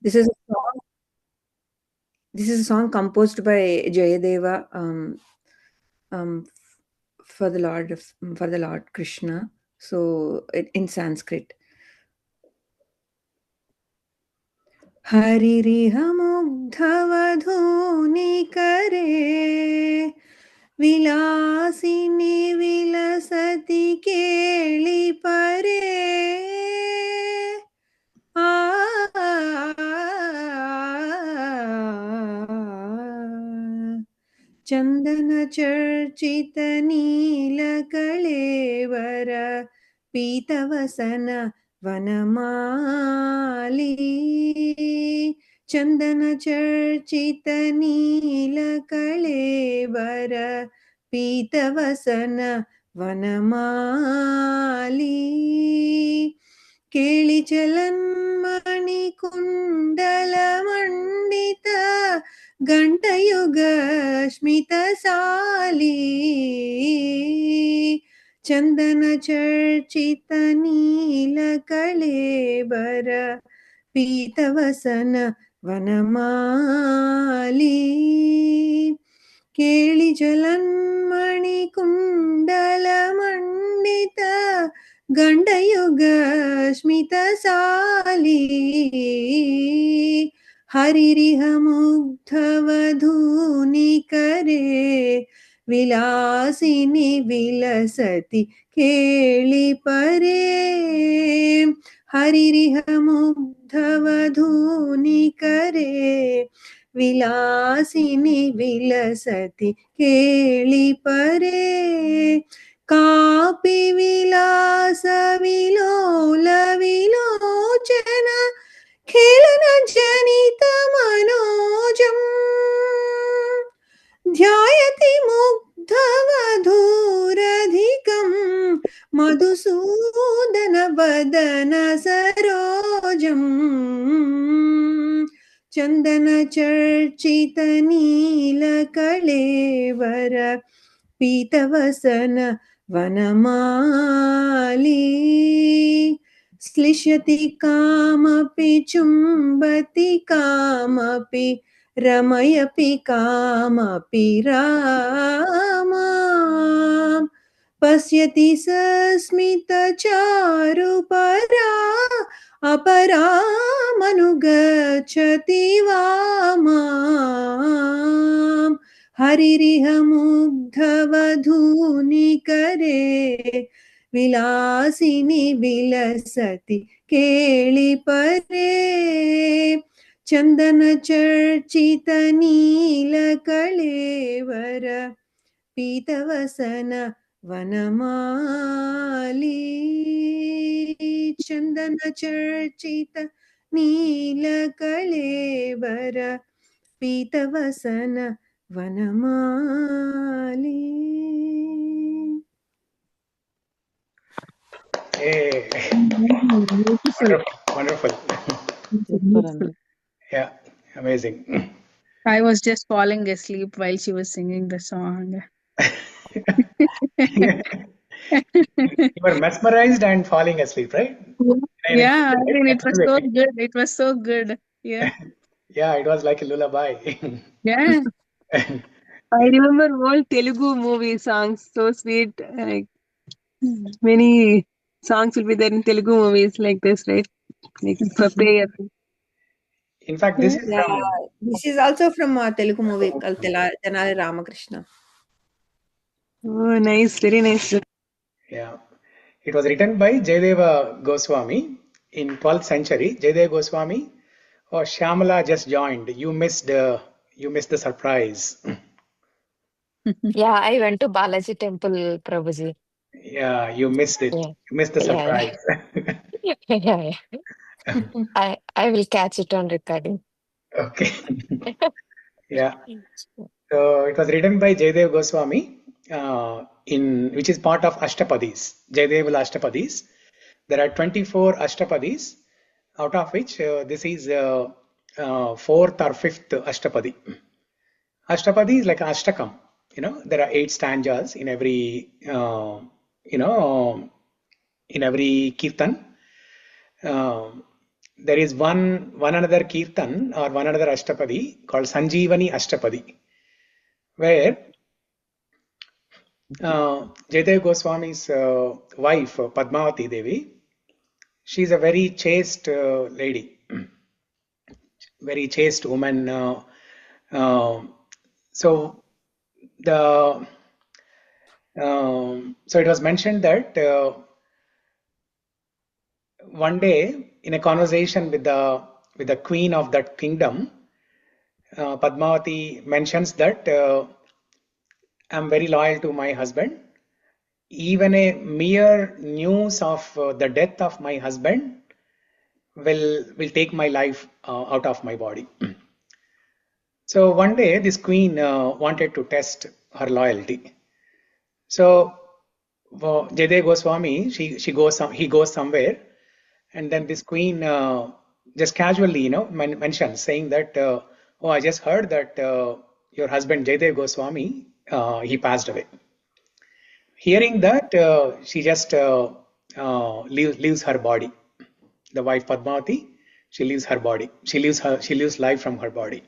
This is a song, this is a song composed by Jayadeva um, for the Lord Krishna. So in Sanskrit. हरिरिह मुग्धवधूनिकरे विलासिनि विलसति केळिपरे चन्दनचर्चितनीलकळेवर पीतवसन वनमाली चन्दनचर्चितनीलकळेवर पीतवसन वनमाली केळिचलन्मणिकुण्डलमण्डित घण्टयुगस्मितसाली चन्दनचर्चितनीलकळेवर पीतवसन वनमाली केळिजलन्मणिकुण्डलमण्डित गण्डयुगस्मितसाली हरिरिह मुग्धवधूनिकरे विलासिनि विलसति केळिपरे हरिरिह मुग्धवधूनिकरे विलासिनि विलसति केळिपरे कापि विलास विलोल विलोचन खेलन जनित मनोजम् ध्यायति मुग्धवधूरधिकं मधुसूदन वदन सरोजम् चन्दनचर्चितनीलकळेवर पीतवसन वनमाली श्लिष्यति कामपि चुम्बति कामपि रमयपि कामपि रामा पश्यति सस्मितचारुपरा अपरामनुगच्छति वामाम् हरिरिह मुग्धवधूनिकरे विलासिनि विलसति केळिपरे चन्दनचर्चितनीलकळेवर पीतवसन वनमाली चन्दनचर्चितनीलकळेवर पीतवसन वनमाली. Hey. Wonderful. Yeah, amazing. I was just falling asleep while she was singing the song. You were mesmerized and falling asleep, right? Yeah, I mean, it was so good. It was so good. Yeah. Yeah, it was like a lullaby. Yeah. I remember old Telugu movie songs, so sweet. Like many songs will be there in Telugu movies like this, right? Like for prayer. In fact, this is this is also from a Telugu movie called Tenali Ramakrishna. Oh, nice, very nice. Yeah, it was written by Jayadeva Goswami in 12th century. Jayadeva Goswami, oh Shyamala just joined. You missed the surprise. Yeah, I went to Balaji temple, Prabhuji. Yeah, you missed it. Yeah. You missed the surprise. Yeah. I will catch it on recording. Okay. Yeah. So it was written by Jayadeva Goswami, which is part of Ashtapadis, Jayadeva Ashtapadis. There are 24 Ashtapadis, out of which this is fourth or fifth Ashtapadi. Ashtapadi is like Ashtakam. There are 8 stanzas in every, in every Kirtan. there is one another Kirtan or one another Ashtapadi called Sanjeevani Ashtapadi, where Jayadeva Goswami's wife, Padmavati Devi, she's a very chaste lady, very chaste woman. So the so it was mentioned that one day in a conversation with the queen of that kingdom, Padmavati mentions that I'm very loyal to my husband. Even a mere news of the death of my husband will take my life out of my body. So one day this queen wanted to test her loyalty. So Jayadeva Goswami, he goes somewhere, and then this queen just casually, mentions, saying that, oh, I just heard that your husband Jayadeva Goswami, he passed away. Hearing that, she just leaves her body. The wife Padmavati, she leaves her body. She leaves life from her body.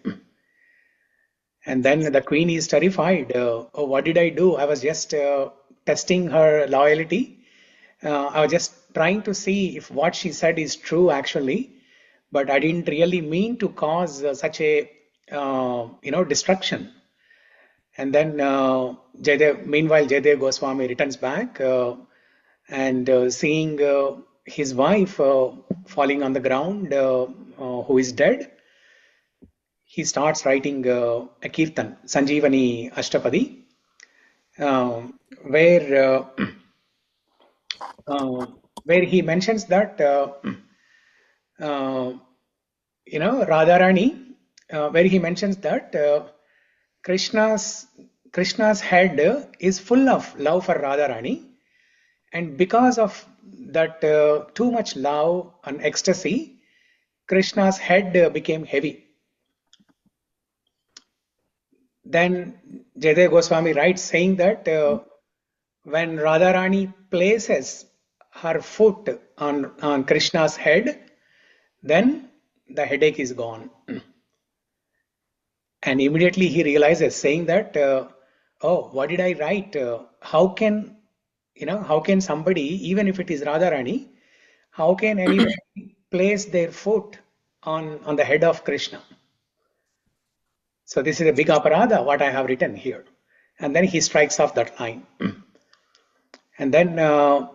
And then the queen is terrified. Oh, what did I do? I was just testing her loyalty. I was just trying to see if what she said is true actually, but I didn't really mean to cause such a destruction. And then meanwhile, Jayadeva Goswami returns back and seeing his wife falling on the ground, who is dead, he starts writing a Kīrtan, Sanjeevani Ashtapadi, where where he mentions that Radharani, where he mentions that Krishna's head is full of love for Radharani, and because of that too much love and ecstasy, Krishna's head became heavy. Then Jayadeva Goswami writes saying that when Radharani places her foot on Krishna's head, then the headache is gone. And immediately he realizes, saying that, oh, what did I write? How can somebody, even if it is Radharani, how can anybody place their foot on the head of Krishna? So this is a big aparadha, what I have written here. And then he strikes off that line. And then that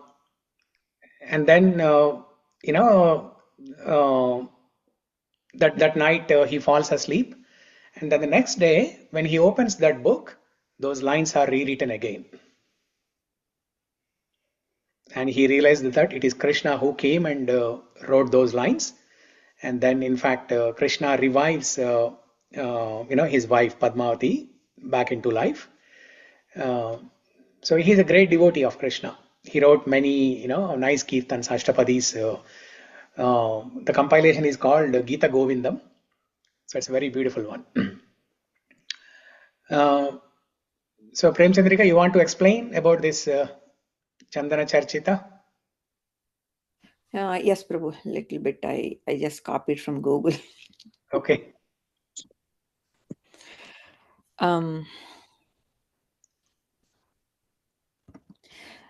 night he falls asleep, and then the next day when he opens that book, those lines are rewritten again, and he realized that it is Krishna who came and wrote those lines. And then in fact Krishna revives his wife Padmavati back into life. So he is a great devotee of Krishna. He wrote many nice Kirtans, Ashtapadis. The compilation is called Gita Govindam. So it's a very beautiful one. So Prem Chandrika, you want to explain about this Chandana Charchita? Yes, Prabhu, little bit. I just copied from Google. Okay.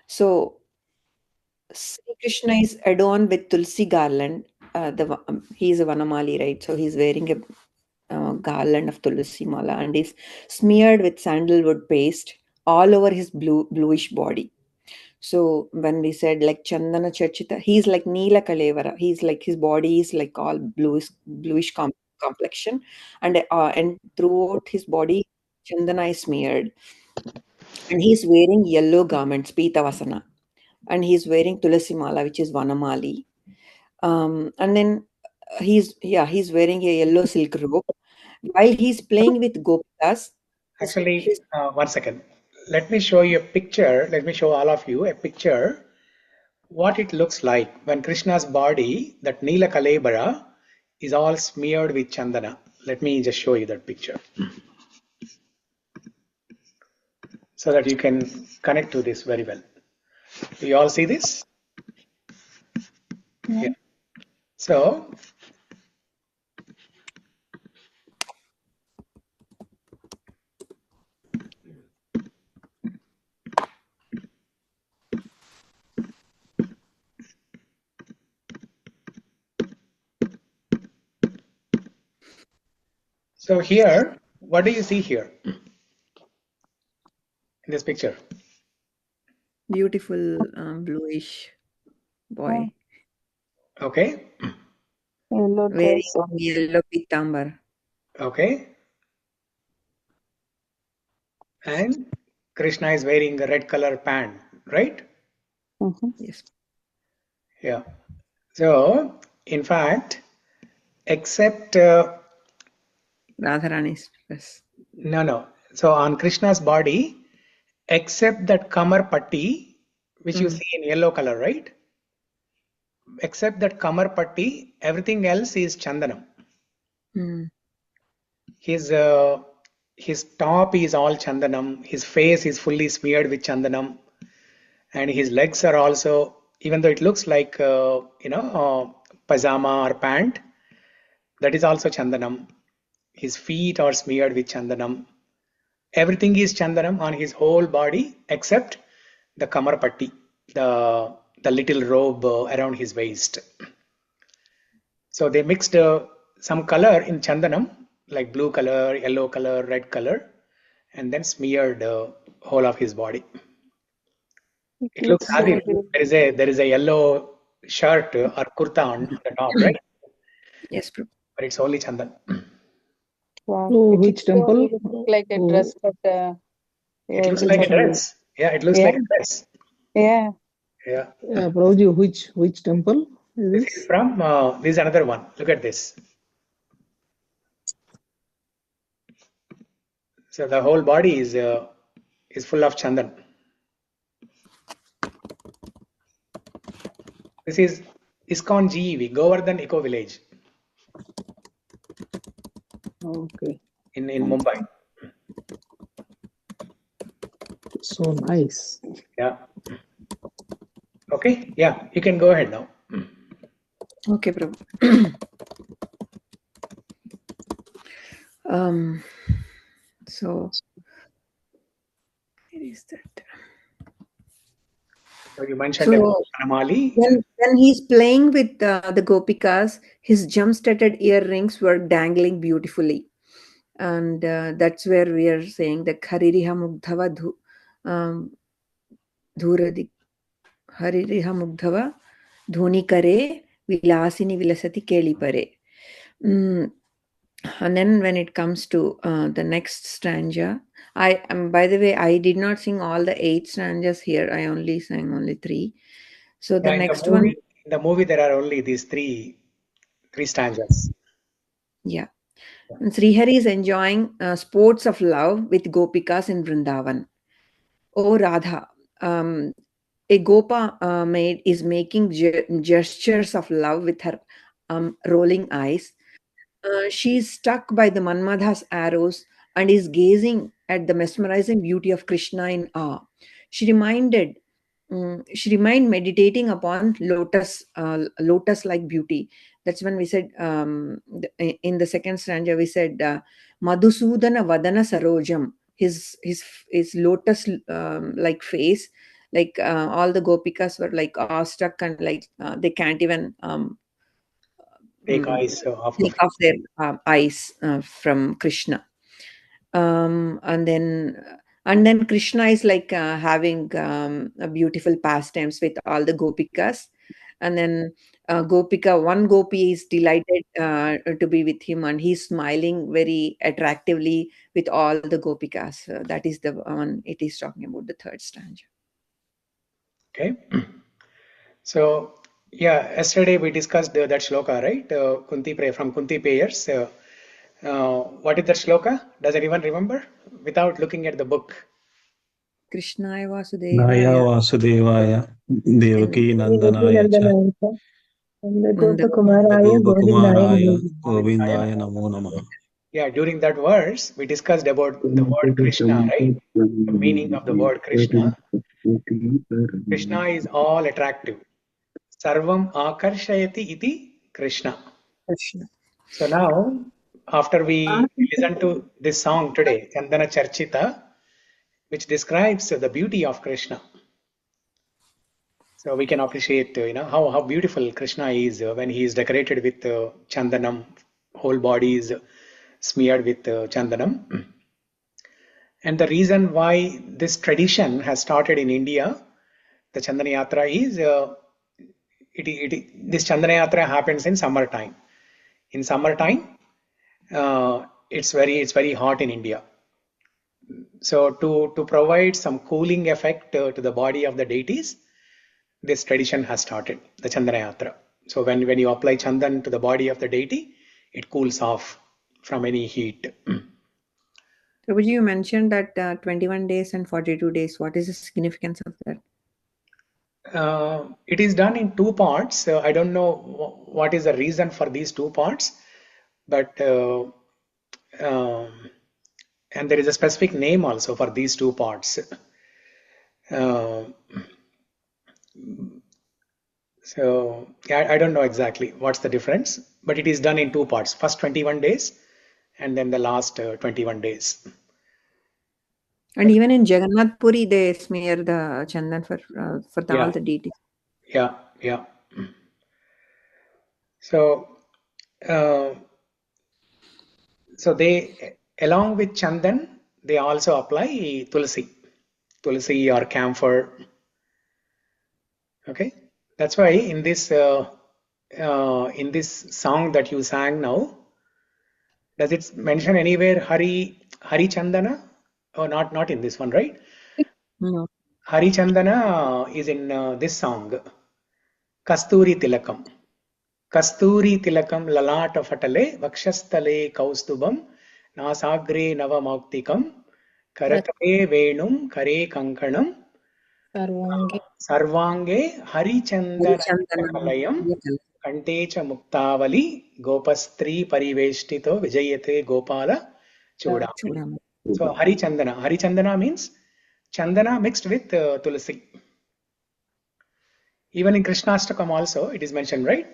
So Sri Krishna is adorned with Tulsi garland. He is a Vanamali, right? So he's wearing a garland of Tulsi mala, and is smeared with sandalwood paste all over his bluish body. So when we said like Chandana Charchita, he's like Neela Kalevara. He's like, his body is like all bluish complexion, and throughout his body Chandana is smeared, and he's wearing yellow garments, Pitavasana, and he's wearing Tulasi Mala, which is Vanamali. And then he's wearing a yellow silk robe while he's playing with Gopikas. Actually, one second. Let me show you a picture. Let me show all of you a picture what it looks like when Krishna's body, that Neela Kalebara, is all smeared with Chandana. Let me just show you that picture so that you can connect to this very well. Do you all see this? Yeah. So So here, what do you see here in this picture? Beautiful bluish boy. Okay. Yellow Wearing dress. yellow pitambar. Okay. And Krishna is wearing a red color pant, right? Yes. Yeah. So, in fact, except Radharani's dress. no. So on Krishna's body, except that Kamar Patti, which you see in yellow color, right? Except that Kamar Patti, everything else is Chandanam. Mm. His top is all Chandanam. His face is fully smeared with Chandanam, and his legs are also, even though it looks like pajama or pant, that is also Chandanam. His feet are smeared with Chandanam. Everything is Chandanam on his whole body except the Kamar Patti, the little robe around his waist. So they mixed some color in Chandanam, like blue color, yellow color, red color, and then smeared whole of his body. It looks as if there is a yellow shirt or kurta on the top, right? Yes, Prabhu. But it's only Chandan. Wow. So It which looks temple? like a dress, but It yeah, looks it's like a a, dress. Yeah, it looks yeah, like a dress. yeah. Yeah. Prabhuji, which temple is This is this? from this is another one. Look at this. So the whole body is full of chandan. This is ISKCON GEV, Govardhan Eco Village Okay, in Mumbai. so nice. Yeah. Okay. Yeah, you can go ahead now. Okay, Prabhu. So where is that? So you mentioned So about Anamali. when he's playing with the gopikas, his gem-studded earrings were dangling beautifully, and that's where we are saying the Haririha Mugdhava Dhuradi Haririha Mugdhava Dhoni Kare Vilasini Vilasati Keli Pare. And then when it comes to the next stanza, by the way, I did not sing all the 8 stanzas here. I only sang only 3. So the Yeah, next one, in the movie there are only these three stanzas. yeah. And Srihari is enjoying sports of love with gopikas in Vrindavan. Oh Radha, a gopa maid is making gestures of love with her rolling eyes. She is struck by the Manmadha's arrows and is gazing at the mesmerizing beauty of Krishna in awe. She remained meditating upon lotus-like beauty. That's when we said in the second stanza we said Madhusudana Vadana Sarojam. His lotus like face, like all the gopikas were like awestruck and like they can't even Take eyes off take of. off their eyes from Krishna. And then Krishna is like having a beautiful pastimes with all the gopikas, and then one gopi is delighted to be with him, and he's smiling very attractively with all the gopikas. That is the one it is talking about, the third stanza. Okay. So yeah, yesterday we discussed that shloka, right? From Kunti prayers. What is that shloka? Does anyone remember? Without looking at the book. Krishnaya Naya Vasudevaya Vasudevaya Devaki Nandanaya cha Nanda Gopakumaraya Govindaya Gopakumaraya Namo. Govindaya Namo Namaha. Yeah, during that verse, we discussed about the word Krishna, right? The meaning of the word Krishna. Krishna is all attractive. Sarvam akarshayati iti Krishna. Krishna. So now, after we listen to this song today, Chandana Charchita, which describes the beauty of Krishna. So we can appreciate, how beautiful Krishna is when he is decorated with Chandanam, whole body is smeared with chandanam. And the reason why this tradition has started in India, the Chandana Yatra, is this Chandana Yatra happens in summertime. In summertime, it's very hot in India. So to provide some cooling effect to the body of the deities, this tradition has started, the Chandana Yatra. So when you apply chandan to the body of the deity, it cools off from any heat. Prabhuji, you mentioned that 21 days and 42 days. What is the significance of that? It is done in two parts. I don't know what is the reason for these two parts, but and there is a specific name also for these two parts. So I don't know exactly what's the difference, but it is done in two parts. First 21 days and then the last 21 days. And even in Jagannath Puri, they smear the chandan for all the deities. Yeah. So they, along with chandan, they also apply tulsi or camphor. Okay, that's why in this song that you sang now, does it mention anywhere Hari Chandana? Oh, not in this one, right? No. Hari Chandana is in this song, Kasturi Tilakam. Kasturi Tilakam Lalata Fatale, Vakshastale Kaustubam, Nasagre Navamauktikam, Karatale Venum, Kare Kankanam, Sarvange Harichandana Kalayam, Kantecha Muktavali, Gopastri Pariveshtito, Vijayate Gopala Chodamani. So Harichandana means Chandana mixed with Tulsi. Even in Krishnastakam also it is mentioned, right?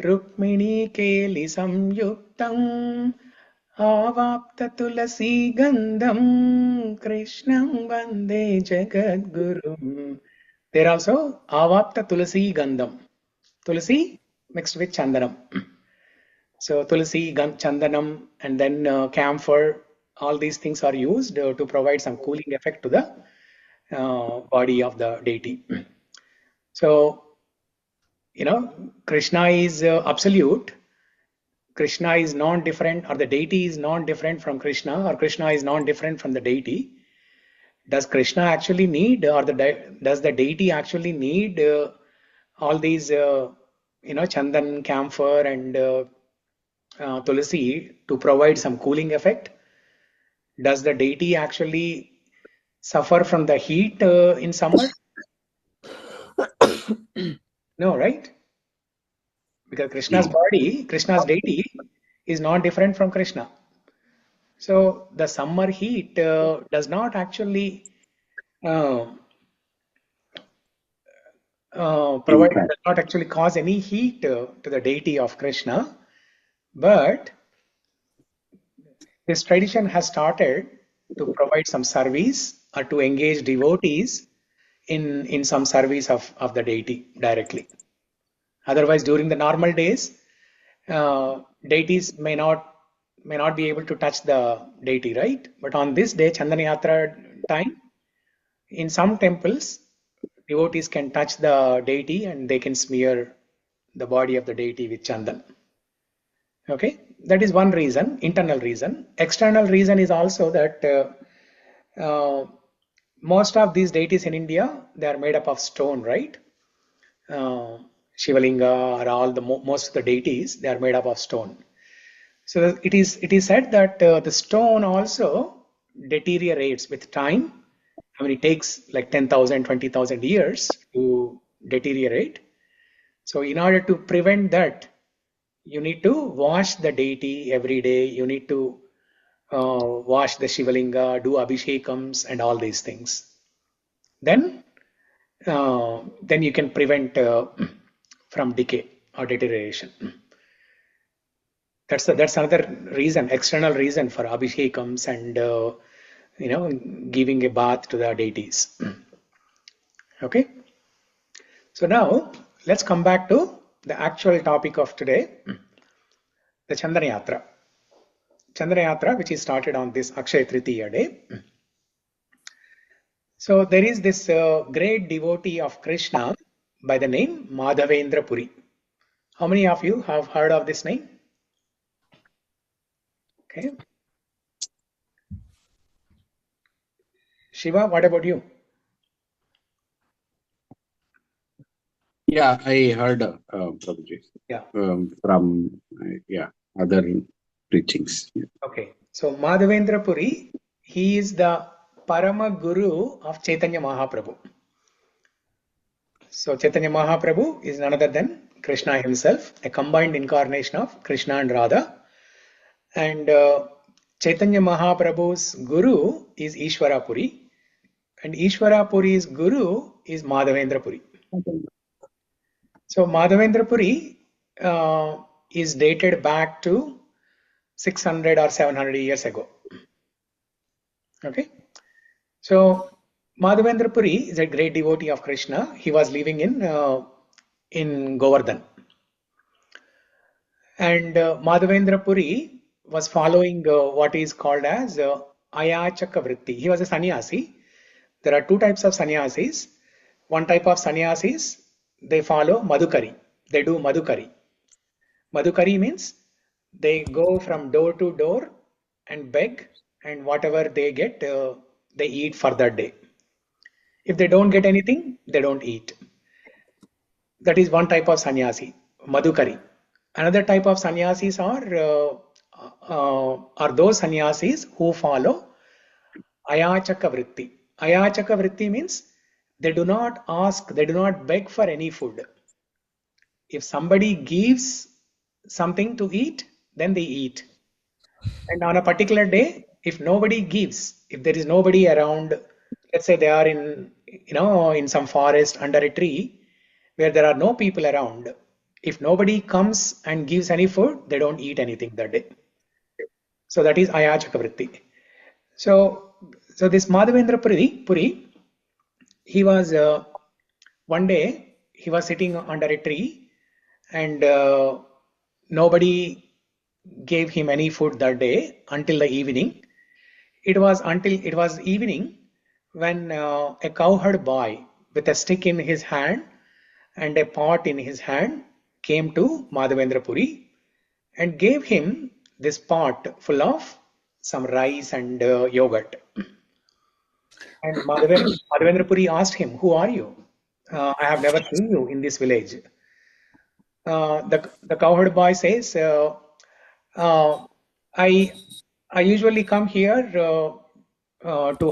Rukmini Keli Samyuktam Avapta Tulasi Gandham Krishnam Vande Jagadgurum. There also Avapta Tulasi Gandham. Tulasi mixed with Chandanam. So Tulasi, Chandanam, and then camphor, all these things are used to provide some cooling effect to the body of the deity. So, Krishna is absolute. Krishna is non-different, or the deity is non-different from Krishna, or Krishna is non-different from the deity. Does Krishna actually need, or does the deity actually need all these, chandan, camphor, and tulsi to provide some cooling effect? Does the deity actually suffer from the heat in summer? No, right? Because Krishna's deity is not different from Krishna. So the summer heat does not actually does not actually cause any heat to the deity of Krishna, but this tradition has started to provide some service or to engage devotees in some service of the deity directly. Otherwise, during the normal days, deities may not be able to touch the deity, right? But on this day, Chandana Yatra time, in some temples, devotees can touch the deity and they can smear the body of the deity with chandan. Okay, that is one reason, internal reason. External reason is also that most of these deities in India, they are made up of stone, right? Shivalinga or all most of the deities, they are made up of stone. So it is said that the stone also deteriorates with time. I mean, it takes like 10,000, 20,000 years to deteriorate. So in order to prevent that, you need to wash the deity every day. You need to wash the Shivalinga, do abhishekams and all these things. Then you can prevent from decay or deterioration. That's another reason, external reason for abhishekams and giving a bath to the deities. Okay. So now let's come back to the actual topic of today, the Chandana Yatra. Chandana Yatra, which is started on this Akshaya Tritiya day. So there is this great devotee of Krishna by the name Madhavendra Puri. How many of you have heard of this name? Okay. Shiva, what about you? Yeah, I heard Prabhuji. Yeah. From other preachings. Yeah. Okay. So Madhavendra Puri, he is the Parama Guru of Chaitanya Mahaprabhu. So Chaitanya Mahaprabhu is none other than Krishna himself, a combined incarnation of Krishna and Radha. And Chaitanya Mahaprabhu's Guru is Ishvara Puri. And Ishvara Puri's Guru is Madhavendra Puri. So Madhavendra Puri is dated back to 600 or 700 years ago. Okay. So Madhavendra Puri is a great devotee of Krishna. He was living in Govardhan. And Madhavendra Puri was following what is called as Ayachaka Vritti. He was a sannyasi. There are two types of sannyasis. One type of sannyasis, they follow Madhukari. They do Madhukari. Madhukari means they go from door to door and beg, and whatever they get, they eat for that day. If they don't get anything, they don't eat. That is one type of sannyasi, Madhukari. Another type of sannyasis are those sannyasis who follow Ayachaka Vritti. Ayachaka Vritti means they do not ask, they do not beg for any food. If somebody gives something to eat, then they eat. And on a particular day, if nobody gives, if there is nobody around, let's say they are in some forest under a tree where there are no people around, if nobody comes and gives any food, they don't eat anything that day. So that is Ayachaka Vritti. So this Madhavendra Puri, he was one day he was sitting under a tree, and nobody gave him any food that day until the evening. It was evening when a cowherd boy with a stick in his hand and a pot in his hand came to Madhavendra Puri and gave him this pot full of some rice and yogurt. And Madhavendra Puri asked him, "Who are you? I have never seen you in this village." The cowherd boy says, "I usually come here to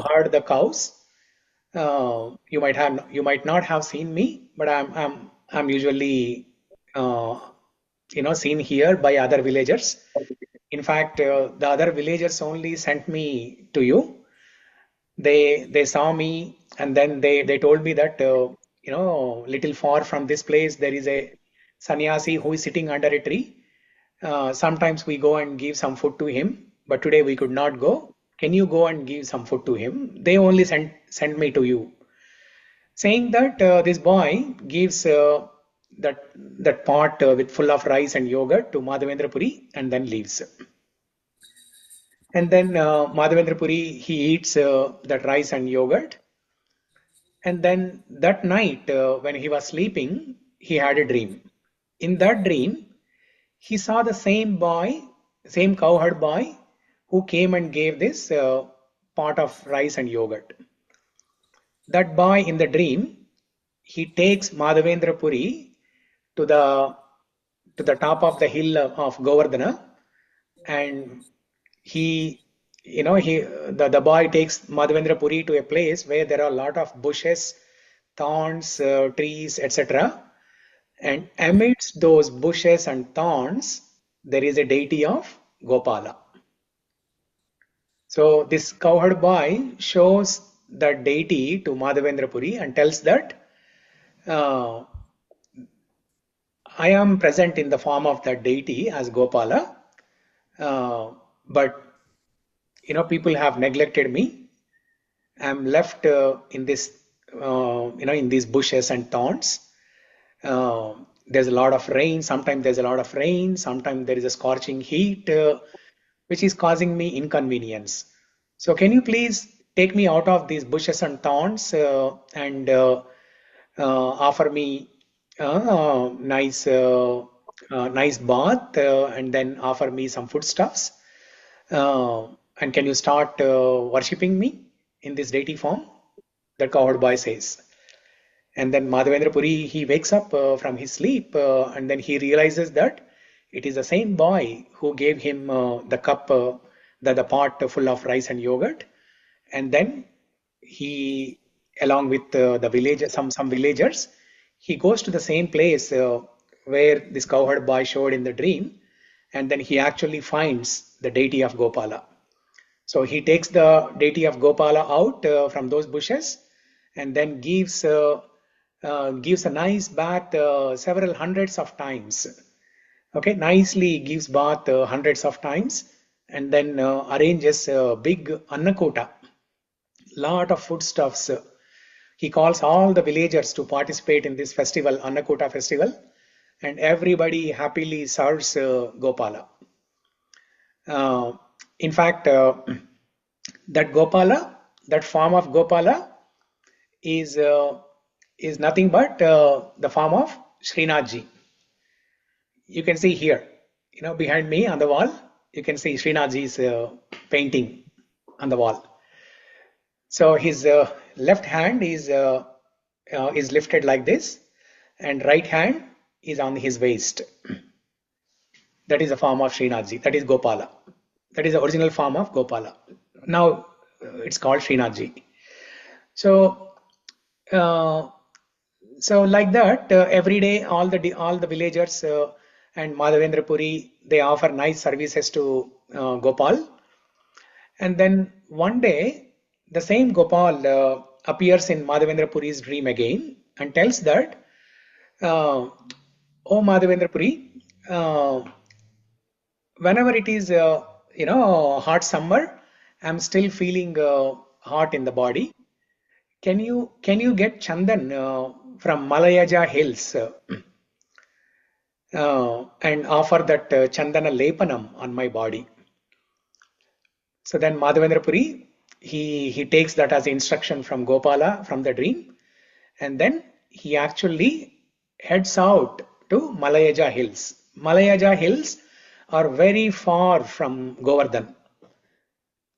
herd the cows. You might not have seen me, but I'm usually seen here by other villagers. In fact, the other villagers only sent me to you. They saw me, and then they told me that little far from this place there is a sannyasi who is sitting under a tree. Sometimes we go and give some food to him, but today we could not go. Can you go and give some food to him? They only sent me to you." Saying that, this boy gives that pot with full of rice and yogurt to Madhavendra Puri and then leaves. And then Madhavendra Puri, he eats that rice and yogurt. And then that night, when he was sleeping, he had a dream. In that dream, he saw the same cowherd boy who came and gave this pot of rice and yogurt. That boy in the dream, he takes Madhavendra Puri to the top of the hill of Govardhana, and the boy takes Madhavendra Puri to a place where there are a lot of bushes, thorns, trees, etc. And amidst those bushes and thorns, there is a deity of Gopala. So this cowherd boy shows that deity to Madhavendra Puri and tells that I am present in the form of that deity as Gopala, but people have neglected me. I'm left in this, in these bushes and thorns. There's a lot of rain. Sometimes there's a lot of rain. Sometimes there is a scorching heat. which is causing me inconvenience. So can you please take me out of these bushes and thorns and offer me nice bath and then offer me some foodstuffs? And can you start worshipping me in this deity form? The cowherd boy says. And then Madhavendra Puri, he wakes up from his sleep and then he realizes that it is the same boy who gave him the cup, the pot full of rice and yogurt. And then he, along with the villagers, some villagers, he goes to the same place where this cowherd boy showed in the dream. And then he actually finds the deity of Gopala. So he takes the deity of Gopala out from those bushes and then gives a nice bath several hundreds of times. Okay, nicely gives bath hundreds of times and then arranges a big annakota, lot of foodstuffs. He calls all the villagers to participate in this festival, Annakota festival, and everybody happily serves Gopala. In fact, that Gopala, that form of Gopala is nothing but the form of Srinathji. You can see here, behind me on the wall, you can see Srinathji's painting on the wall. So his left hand is lifted like this, and right hand is on his waist. That is a form of Srinathji. That is Gopala. That is the original form of Gopala. Now it's called Srinathji. So like that, every day all the villagers and Madhavendra Puri, they offer nice services to Gopal. And then one day, the same Gopal appears in Madhavendra Puri's dream again and tells that, "Oh Madhavendra Puri, whenever it is hot summer, I'm still feeling hot in the body. Can you get Chandan from Malayaja hills and offer that Chandana Lepanam on my body?" So then Madhavendra Puri, he takes that as instruction from Gopala from the dream, and then he actually heads out to Malayaja hills. Malayaja hills are very far from Govardhan.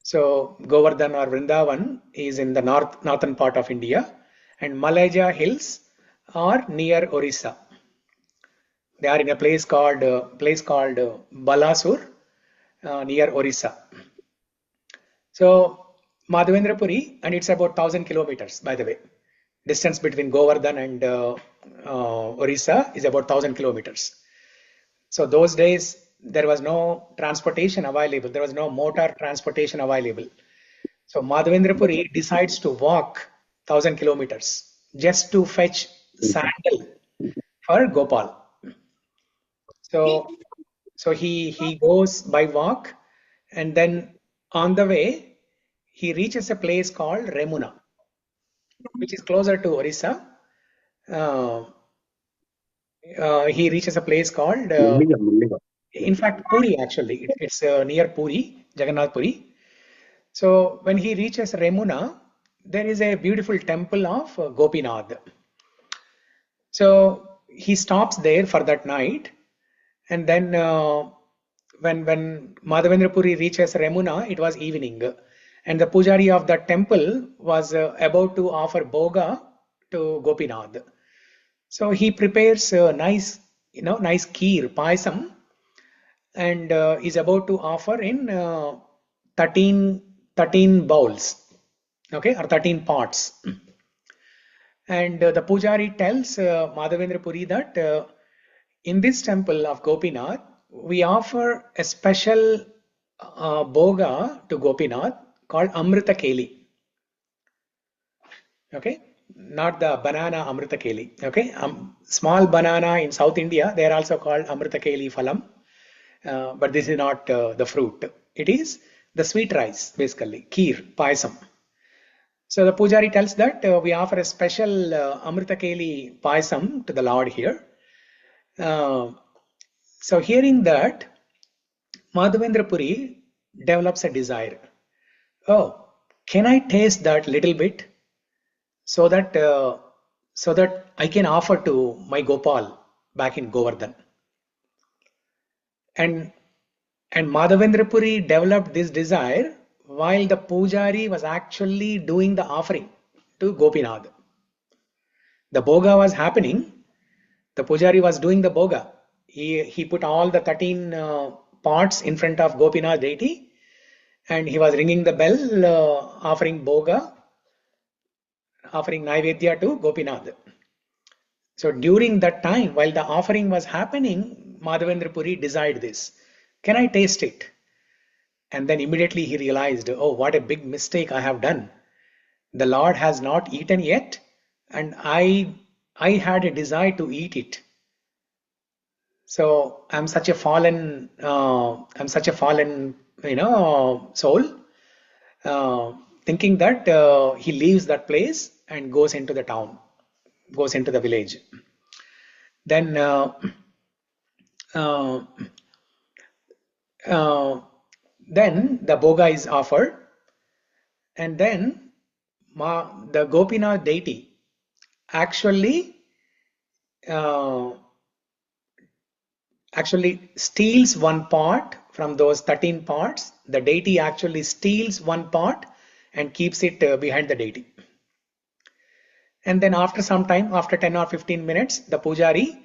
So Govardhan or Vrindavan is in the northern part of India, and Malayaja hills are near Orissa. They are in a place called Balasur near Orissa. So Madhavendra Puri, and it's about 1,000 kilometers, by the way. Distance between Govardhan and Orissa is about 1,000 kilometers. So those days there was no transportation available. There was no motor transportation available. So Madhavendra Puri decides to walk 1,000 kilometers just to fetch sandal for Gopal. So he goes by walk, and then on the way he reaches a place called Remuna, which is closer to Orissa. He reaches a place called, in fact, Puri actually. It's near Puri, Jagannath Puri. So when he reaches Remuna, there is a beautiful temple of Gopinath. So he stops there for that night, and then when Madhavendra Puri reaches Remuna, it was evening, and the pujari of that temple was about to offer boga to Gopinath. So he prepares nice kheer, payasam, and is about to offer in 13 bowls, okay, or 13 pots. And the pujari tells Madhavendra Puri that in this temple of Gopinath, we offer a special boga to Gopinath called Amrita Keli. Okay, not the banana Amrita Keli. Okay, small banana in South India, they are also called Amrita Keli Phalam. But this is not the fruit. It is the sweet rice, basically, kheer, payasam. So the pujari tells that we offer a special Amrita Keli payasam to the Lord here. So hearing that, Madhavendra Puri develops a desire. Oh, can I taste that little bit so that I can offer to my Gopal back in Govardhan? And Madhavendra Puri developed this desire while the pujari was actually doing the offering to Gopinath. The boga was happening. The pujari was doing the boga. He put all the 13 pots in front of Gopinath deity, and he was ringing the bell, offering boga, offering Naivedya to Gopinath. So during that time, while the offering was happening, Madhavendra Puri desired this. Can I taste it? And then immediately he realized, oh, what a big mistake I have done. The Lord has not eaten yet, and I had a desire to eat it. So I'm such a fallen, soul, thinking that he leaves that place and goes into the town, goes into the village. Then then the boga is offered, and then the Gopinath deity actually steals one pot from those 13 pots. The deity actually steals one pot and keeps it behind the deity. And then after some time, after 10 or 15 minutes, the pujari,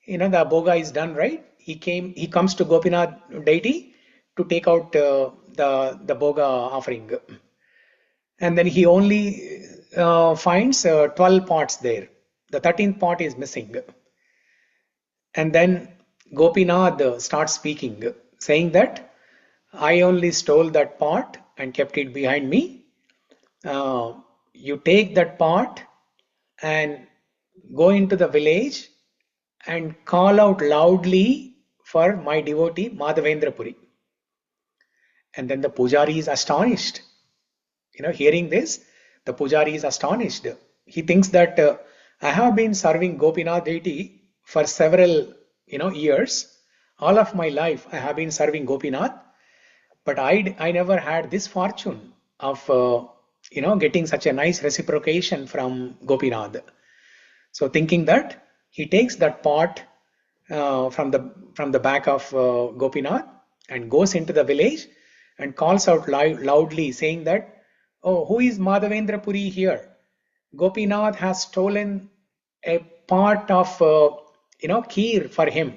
the boga is done, right? He comes to Gopinath deity to take out the boga offering. And then he only finds 12 pots there. The 13th pot is missing. And then Gopinath starts speaking, saying that I only stole that pot and kept it behind me. You take that pot and go into the village and call out loudly for my devotee Madhavendra Puri. And then the pujari is astonished. Hearing this, the pujari is astonished. He thinks that I have been serving Gopinath deity for several years. All of my life I have been serving Gopinath, but I never had this fortune of getting such a nice reciprocation from Gopinath. So thinking that, he takes that pot from the back of Gopinath and goes into the village and calls out loudly, saying that, oh, who is Madhavendra Puri here? Gopinath has stolen a pot of kheer for him.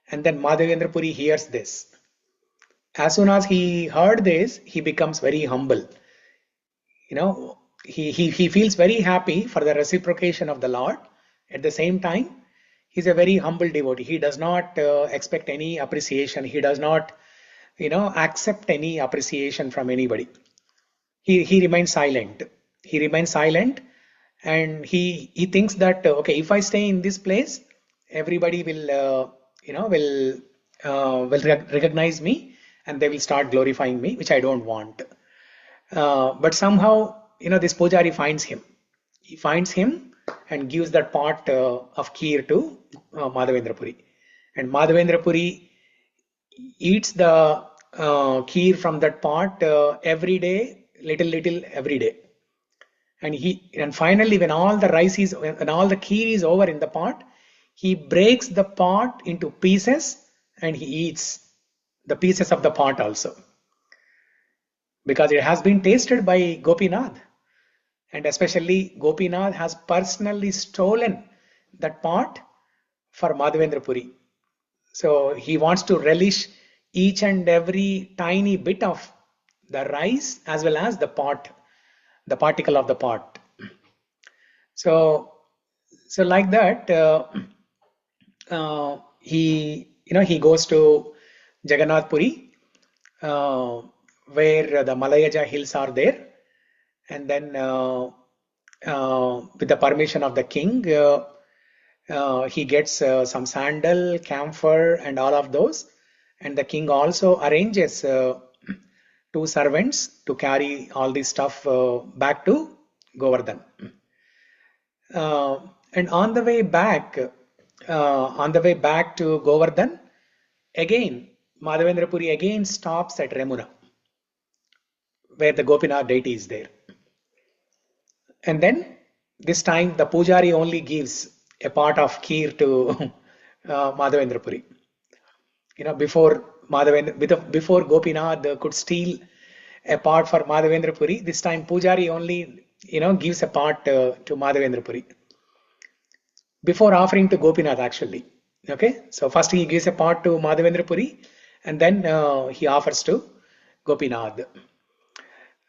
And then Madhavendra Puri hears this. As soon as he heard this, he becomes very humble. He feels very happy for the reciprocation of the Lord. At the same time, he's a very humble devotee. He does not expect any appreciation. He does not, accept any appreciation from anybody. He remains silent. He remains silent, and he thinks that okay, if I stay in this place, everybody will recognize me, and they will start glorifying me, which I don't want. But somehow, this pujari finds him. He finds him and gives that pot of kheer to Madhavendra Puri. And Madhavendra Puri eats the kheer from that pot every day, little every day. And finally, when all the kheer is over in the pot, he breaks the pot into pieces and he eats the pieces of the pot also, because it has been tasted by Gopinath, and especially Gopinath has personally stolen that pot for Madhavendra Puri. So he wants to relish each and every tiny bit of the rice as well as the pot, the particle of the pot. So like that, he goes to Jagannath Puri, where the Malayaja hills are there, and then with the permission of the king, he gets some sandal, camphor, and all of those, and the king also arranges 2 servants to carry all this stuff back to Govardhan. And on the way back to Govardhan, again Madhavendra Puri again stops at Remuna, where the Gopinath deity is there. And then this time the Pujari only gives a part of kheer to Madhavendra Puri. Before before Gopinath could steal a part for Madhavendra Puri, this time Pujari only gives a part to Madhavendra Puri before offering to Gopinath actually. Okay, so first he gives a part to Madhavendra Puri, and then he offers to Gopinath.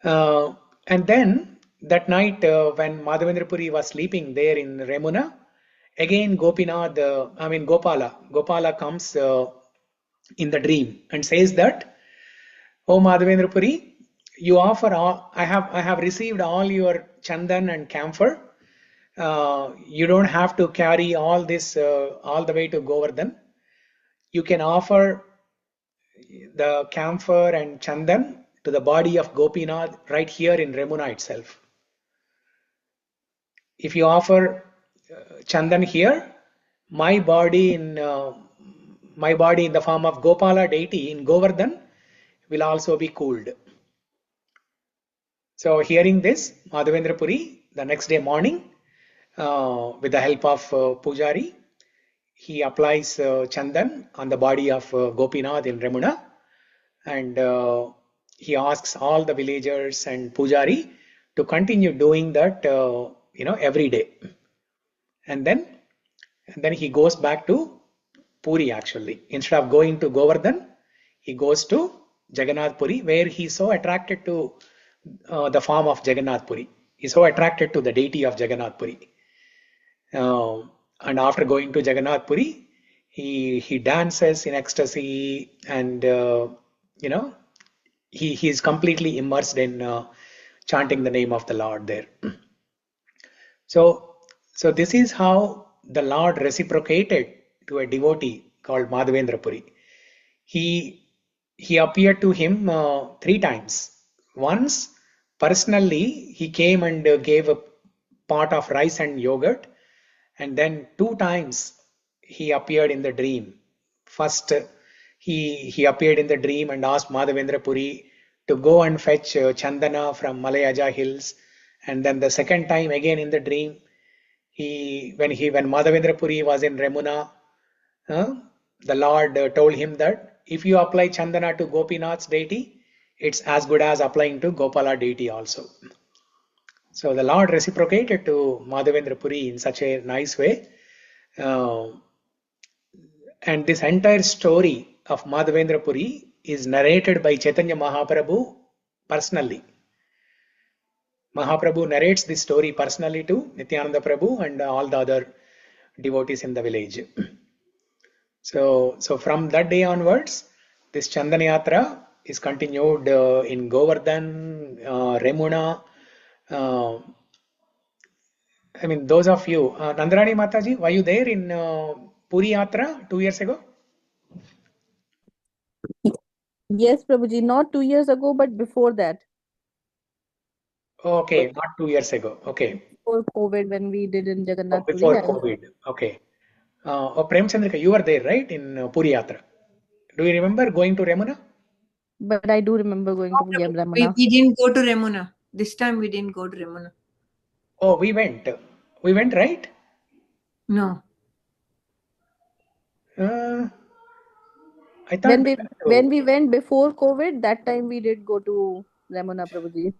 And then that night when Madhavendra Puri was sleeping there in Remuna, again Gopinath, Gopala comes in the dream and says that, "Oh Madhavendra Puri, you offer all, I have received all your chandan and camphor. You don't have to carry all this all the way to Govardhan. You can offer the camphor and chandan to the body of Gopinath right here in Remuna itself. If you offer chandan here, my body in the form of Gopala deity in Govardhan will also be cooled." So hearing this, Madhavendra Puri, the next day morning, with the help of Pujari, he applies chandan on the body of Gopinath in Remuna, and he asks all the villagers and Pujari to continue doing that every day. And then he goes back to Puri actually. Instead of going to Govardhan, he goes to Jagannath Puri, where he's so attracted to the form of Jagannath Puri. He's so attracted to the deity of Jagannath Puri. And after going to Jagannath Puri, he dances in ecstasy, and he is completely immersed in chanting the name of the Lord there. So this is how the Lord reciprocated to a devotee called Madhavendra Puri. He appeared to him 3 times. Once, personally, he came and gave a pot of rice and yogurt, and then 2 times he appeared in the dream. First, he appeared in the dream and asked Madhavendra Puri to go and fetch Chandana from Malayaja hills, and then the second time again in the dream, when Madhavendra Puri was in Remuna, the Lord told him that if you apply Chandana to Gopinath's deity, it's as good as applying to Gopala deity also. So the Lord reciprocated to Madhavendra Puri in such a nice way. And this entire story of Madhavendra Puri is narrated by Chaitanya Mahaprabhu personally. Mahaprabhu narrates this story personally to Nityananda Prabhu and all the other devotees in the village. So from that day onwards, this Chandana Yatra is continued in Govardhan, Remuna. Those of you, Nandarani Mataji, were you there in Puri Yatra 2 years ago? Yes, Prabhuji, not 2 years ago, but before that. Okay, not 2 years ago. Okay. Before COVID, when we did in Jagannath Puri. Before COVID. Okay. Prem Chandrika, you were there, right, in Puri Yatra? Do you remember going to Remuna? But I do remember going to Remuna. We didn't go to Remuna. This time we didn't go to Remuna. Oh, we went. We went, right? No. I thought when we went before COVID, that time we did go to Remuna, Prabhuji.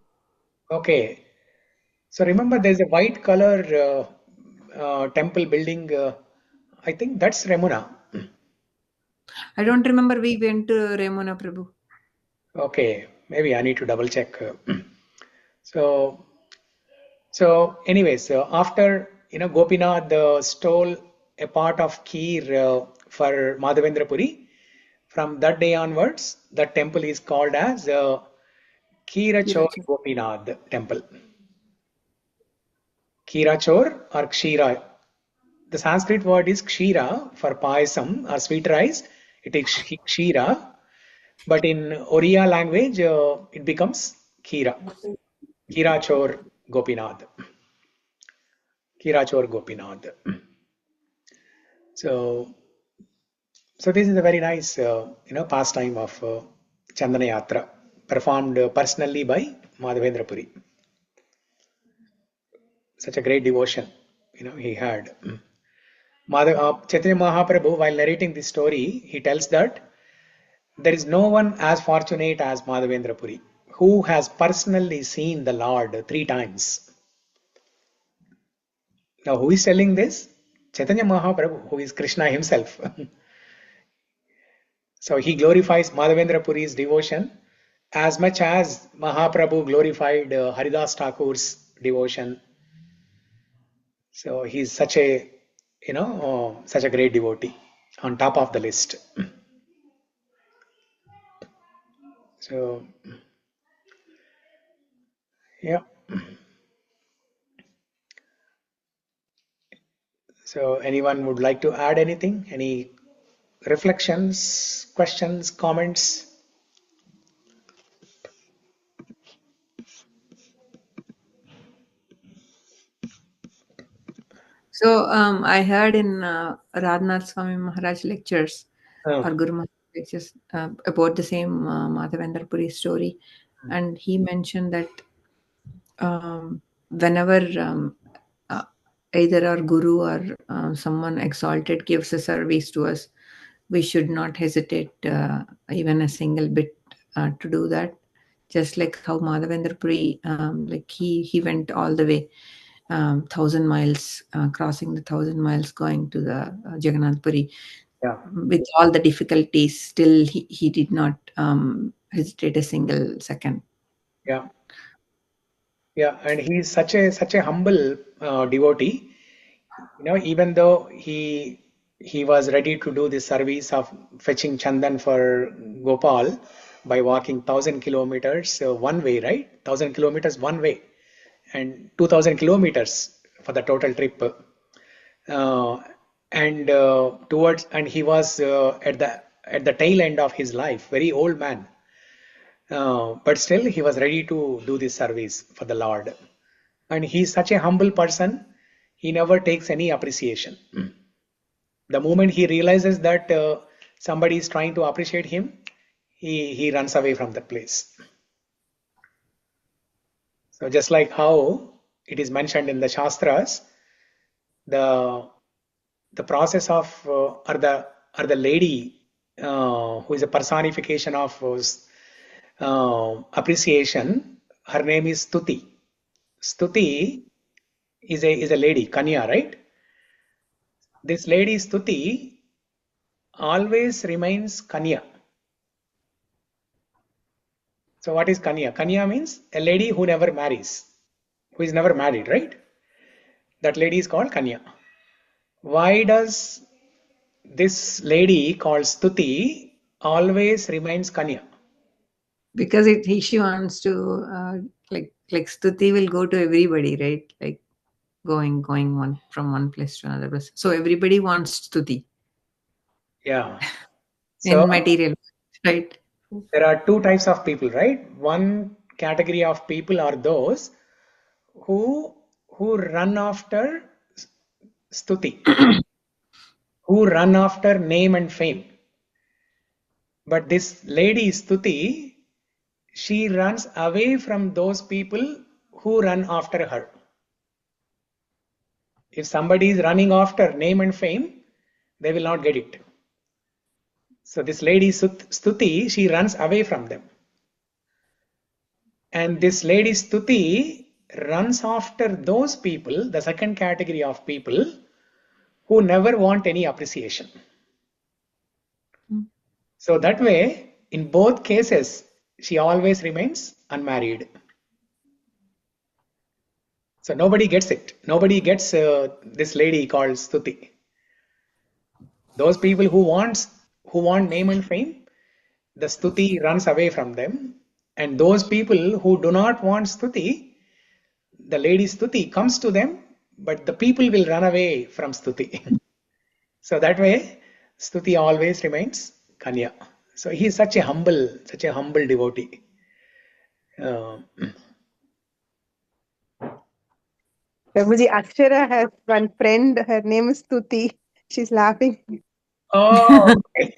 Okay. So remember, there's a white color temple building. I think that's Remuna. I don't remember we went to Remuna, Prabhu. Okay, maybe I need to double check. So anyways, after Gopinath stole a part of kheer for Madhavendra Puri, from that day onwards, the temple is called as Kīrachor Gopinath temple. Kīrachor or Kshira. The Sanskrit word is Kshira for payasam or sweet rice. It is Kshira. But in Oriya language, it becomes Kira. Kīrachor Gopinath. Kīrachor Gopinath. So So this is a very nice, pastime of Chandana Yatra, performed personally by Madhavendra Puri. Such a great devotion, he had. Chaitanya Mahaprabhu, while narrating this story, he tells that there is no one as fortunate as Madhavendra Puri, who has personally seen the Lord 3 times. Now, who is telling this? Chaitanya Mahaprabhu, who is Krishna himself. So he glorifies Madhavendra Puri's devotion as much as Mahaprabhu glorified Haridas Thakur's devotion. So he's such a, such a great devotee, on top of the list. So, yeah. So anyone would like to add anything? Any reflections, questions, comments? So I heard in Radhanath Swami Maharaj lectures Oh, or Guru Maharaj lectures about the same Madhavendra Puri story, and he mentioned that whenever either our guru or someone exalted gives a service to us, we should not hesitate even a single bit to do that. Just like how Madhavendra Puri, like he went all the way 1,000 miles, crossing the 1,000 miles, going to the Jagannath Puri yeah, with all the difficulties. Still, he did not hesitate a single second. yeah, yeah. And he's such a humble devotee. Even though he was ready to do the service of fetching Chandan for Gopal by walking 1,000 kilometers one way, right? 1,000 kilometers one way, and 2,000 kilometers for the total trip. And he was at the tail end of his life, very old man. But still, he was ready to do this service for the Lord. And he's such a humble person. He never takes any appreciation. The moment he realizes that somebody is trying to appreciate him, he runs away from that place. So just like how it is mentioned in the Shastras, the process of or the lady who is a personification of appreciation, her name is Stuti. Stuti is a lady, Kanya, right? This lady Stuti always remains Kanya. So what is Kanya? Kanya means a lady who never marries, who is never married, right? That lady is called Kanya. Why does this lady called Stuti always remains Kanya? Because she wants to like Stuti will go to everybody, right? Like going one from one place to another place. So everybody wants Stuti Yeah. So in material, right? there are two types of people, right? One category of people are those who run after Stuti, who run after name and fame. But this lady Stuti, she runs away from those people who run after her. If somebody is running after name and fame, they will not get it. So this lady Stuti, she runs away from them. And this lady Stuti runs after those people, the second category of people, who never want any appreciation. So that way, in both cases, she always remains unmarried. So nobody gets it. Nobody gets this lady called Stuti. Those people who want name and fame, the Stuti runs away from them. And those people who do not want Stuti, the lady Stuti comes to them, but the people will run away from Stuti. So that way, Stuti always remains Kanya. So he is such a humble devotee. Prabhuji, Akshara has one friend. Her name is Tuti. She's laughing. Oh, okay.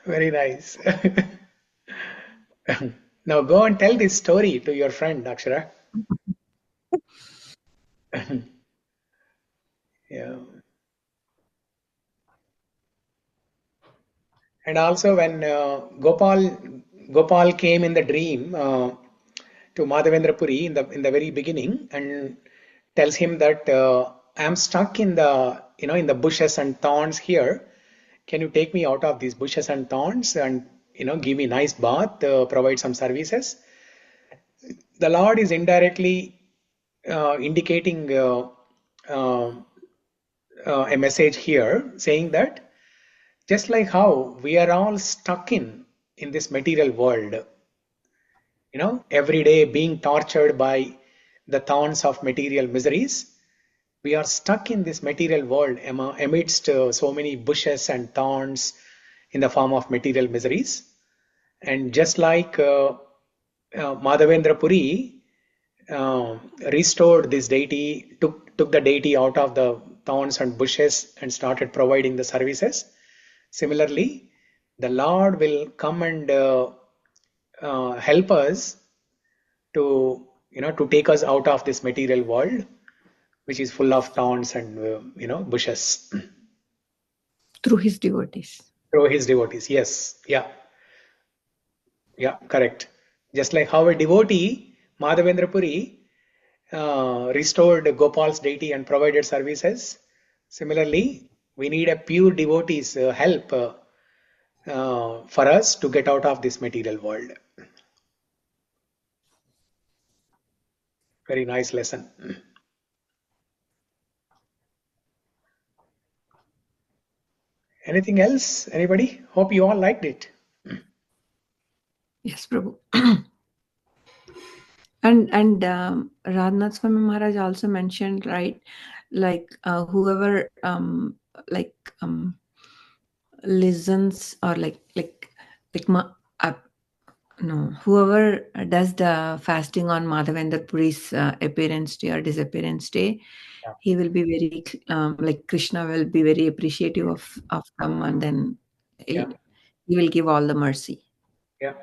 Very nice. Now go and tell this story to your friend, Akshara. Yeah. And also when Gopal came in the dream to Madhavendra Puri in the very beginning and tells him that I am stuck in the in the bushes and thorns here. Can you take me out of these bushes and thorns and give me nice bath, provide some services? The Lord is indirectly indicating uh, a message here saying that just like how we are all stuck in this material world, every day being tortured by the thorns of material miseries, we are stuck in this material world amidst so many bushes and thorns in the form of material miseries. And just like Madhavendra Puri restored this deity, took the deity out of the thorns and bushes and started providing the services. Similarly, the Lord will come and help us to to take us out of this material world, which is full of thorns and bushes. Through his devotees. Through his devotees, yes, yeah, correct. Just like how a devotee, Madhavendra Puri, restored Gopal's deity and provided services. Similarly, we need a pure devotee's help for us to get out of this material world. Very nice lesson. Anything else? Anybody? Hope you all liked it. Yes, Prabhu. And Radhanath Swami Maharaj also mentioned, right, like whoever like listens or like no, whoever does the fasting on Madhavendra Puri's appearance day or disappearance day, Yeah. he will be very like Krishna will be very appreciative of them, and then Yeah. he will give all the mercy. Yeah.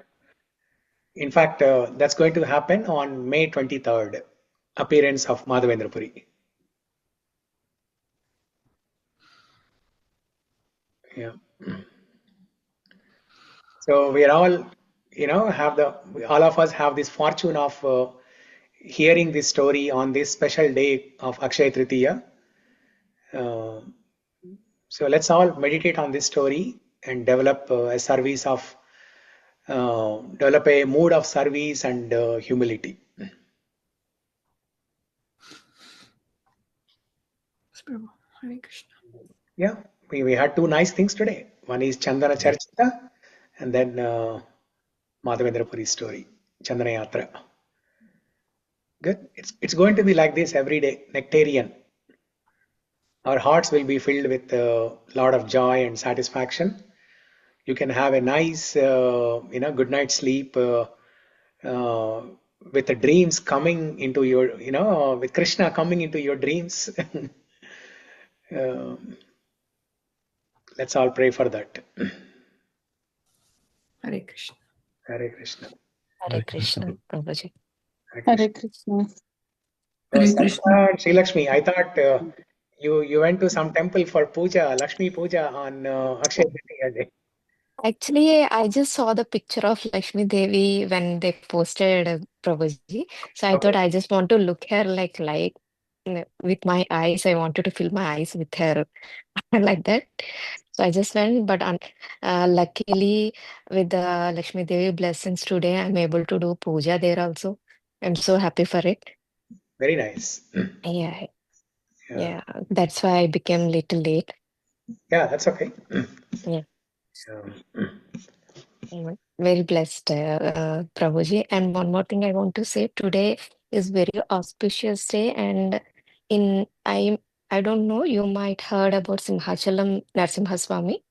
In fact, that's going to happen on May 23rd, appearance of Madhavendra Puri. Yeah. So we are all, all of us have this fortune of hearing this story on this special day of Akshaya Tritiya. So let's all meditate on this story and develop a service of, develop a mood of service and humility. Hare Krishna. Yeah, we had two nice things today. One is Chandana Charchita and then Madhavendra Puri story, Chandana Yatra. Good. It's going to be like this every day, nectarian. Our hearts will be filled with a lot of joy and satisfaction. You can have a nice, good night's sleep uh, with the dreams coming into your, with Krishna coming into your dreams. Let's all pray for that. Hare Krishna. Hare Krishna. Hare Krishna, Prabhuji. Hare Hare Krishna. Krishna. So, Hare Sarita Krishna. and Sri Lakshmi, I thought you went to some temple for puja, Lakshmi puja on Akshaya Tritiya day. Actually, I just saw the picture of Lakshmi Devi when they posted Prabhuji. So I thought Okay. I just want to look her like with my eyes. I wanted to fill my eyes with her like that. So I just went, but luckily with the Lakshmi Devi blessings today, I'm able to do puja there also. I'm so happy for it. Very nice. Yeah, Yeah, yeah. That's why I became little late. yeah, that's okay. Yeah. Um, Very blessed, Prabhuji. And one more thing I want to say, today is very auspicious day, and in I don't know, you might heard about Simhachalam Narsimha Swami.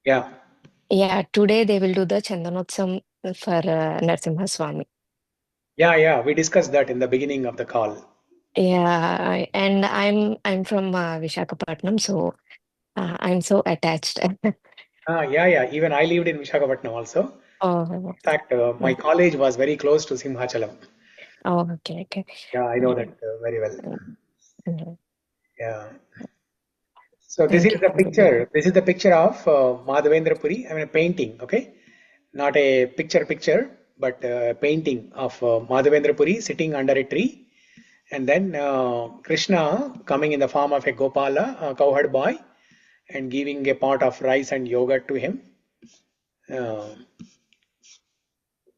Yeah, Yeah, today they will do the Chandanotsam for Narsimha Swami. yeah. We discussed that in the beginning of the call. Yeah, and I'm from Visakhapatnam, so I'm so attached. Yeah. Even I lived in Visakhapatnam also. Oh, In fact, my college was very close to Simhachalam. okay. Yeah, I know that very well. Mhm. Yeah. So this Thank is you the for the picture. This is the picture of Madhavendra Puri. I mean, a painting. Okay, not a picture, but a painting of Madhavendra Puri sitting under a tree, and then Krishna coming in the form of a Gopala, a cowherd boy, and giving a pot of rice and yogurt to him. Uh,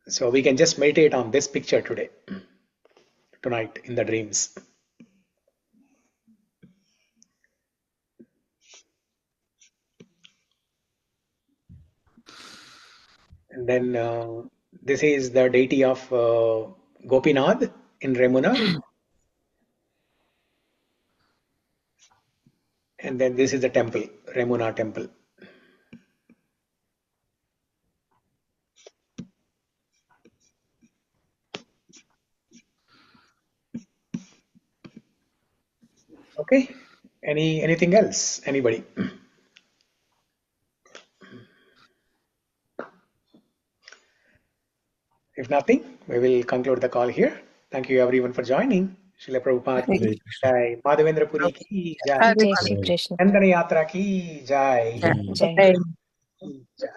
so we can just meditate on this picture tonight in the dreams. And then this is the deity of Gopinath in Remuna. And then this is the temple, Remuna temple. Okay. Anything else? Anybody? If nothing, we will conclude the call here. Thank you everyone for joining. Srila Prabhupada Hare ki Krishna. jai. Madhavendra Puri ki jai. Hare Jai Krishna. Shri Krishna. Chandana Yatra ki jai. Krishna. Jai. Jai. Jai.